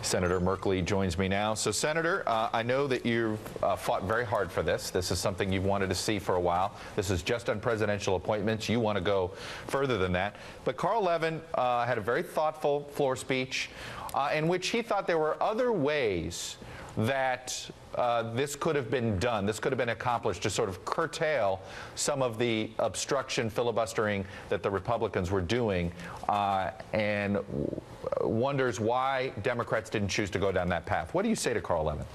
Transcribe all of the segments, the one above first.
Senator Merkley joins me now. So, Senator, I know that you've fought very hard for this. This is something you've wanted to see for a while. This is just on presidential appointments. You want to go further than that. But Carl Levin had a very thoughtful floor speech in which he thought there were other ways that this could have been done, this could have been accomplished to sort of curtail some of the obstruction filibustering that the Republicans were doing, and wonders why Democrats didn't choose to go down that path. What do you say to Carl Levin?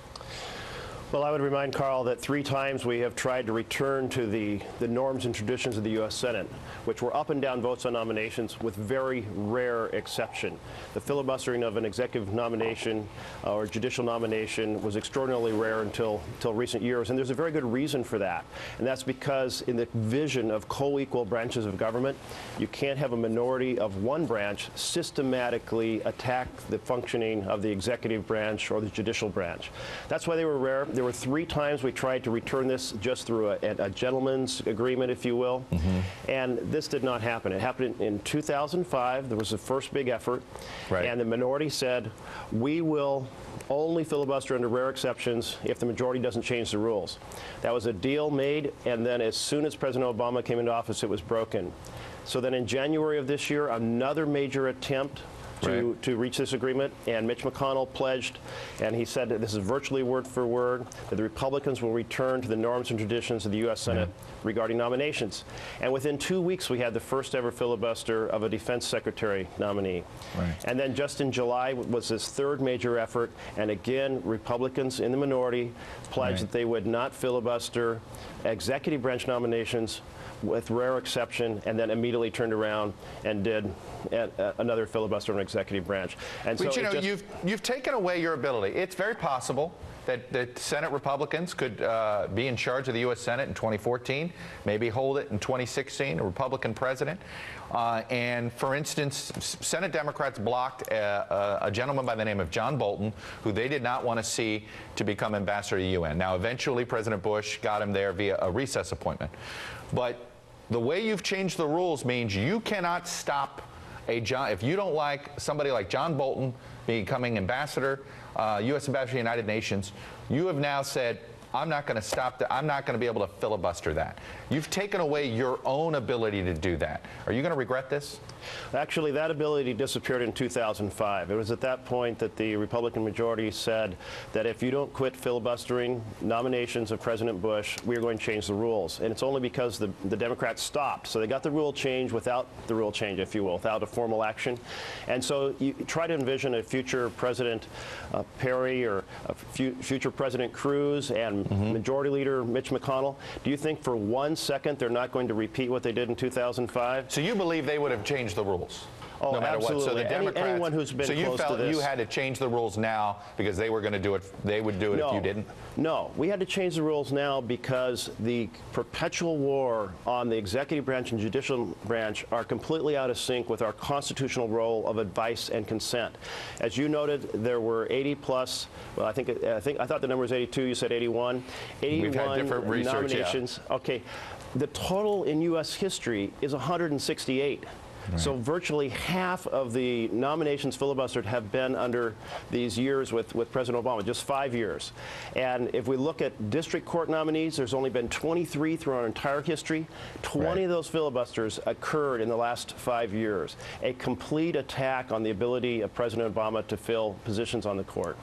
Well, I would remind Carl that 3 times we have tried to return to the norms and traditions of the U.S. Senate, which were up and down votes on nominations with very rare exception. The filibustering of an executive nomination or judicial nomination was extraordinarily rare until recent years, and there's a very good reason for that. And that's because in the vision of co-equal branches of government, you can't have a minority of one branch systematically attack the functioning of the executive branch or the judicial branch. That's why they were rare. There were 3 times we tried to return this just through a gentleman's agreement, if you will, and this did not happen. It happened in 2005. There was the first big effort, and the minority said, we will only filibuster under rare exceptions if the majority doesn't change the rules. That was a deal made, and then as soon as President Obama came into office, it was broken. So then in January of this year, another major attempt to reach this agreement, and Mitch McConnell pledged, and he said that this is virtually word for word, that the Republicans will return to the norms and traditions of the U.S. Senate regarding nominations. And within 2 weeks, we had the first ever filibuster of a defense secretary nominee. And then just in July was this 3rd major effort, and again, Republicans in the minority pledged that they would not filibuster executive branch nominations with rare exception, and then immediately turned around and did another filibuster on an executive branch. And but so you know, you've taken away your ability. It's very possible that Senate Republicans could be in charge of the U.S. Senate in 2014, maybe hold it in 2016, a Republican president. And for instance, Senate Democrats blocked a gentleman by the name of John Bolton, who they did not want to see to become ambassador to the UN. Now, eventually, President Bush got him there via a recess appointment. But the way you've changed the rules means you cannot stop if you don't like somebody like John Bolton becoming ambassador, U.S. ambassador to the United Nations, you have now said, I'm not going to stop that. I'm not going to be able to filibuster that. You've taken away your own ability to do that. Are you going to regret this? Actually, that ability disappeared in 2005. It was at that point that the Republican majority said that if you don't quit filibustering nominations of President Bush, we are going to change the rules. And it's only because the Democrats stopped. So they got the rule change without the rule change, if you will, without a formal action. And so you try to envision a future President Perry or a future President Cruz and Majority Leader Mitch McConnell. Do you think for 1 second they're not going to repeat what they did in 2005? So you believe they would have changed the rules? Oh, no matter absolutely. What. So the Democrats, anyone who's been so you close felt to this, you had to change the rules now because they were going to do it. They would do it if you didn't. No, we had to change the rules now because the perpetual war on the executive branch and judicial branch are completely out of sync with our constitutional role of advice and consent. As you noted, there were 80 plus. Well, I thought the number was 82. You said 81. 81 We've had different research, nominations. Okay, the total in U.S. history is 168. So virtually half of the nominations filibustered have been under these years with President Obama, just 5 years. And if we look at district court nominees, there's only been 23 through our entire history. 20 of those filibusters occurred in the last 5 years. A complete attack on the ability of President Obama to fill positions on the court.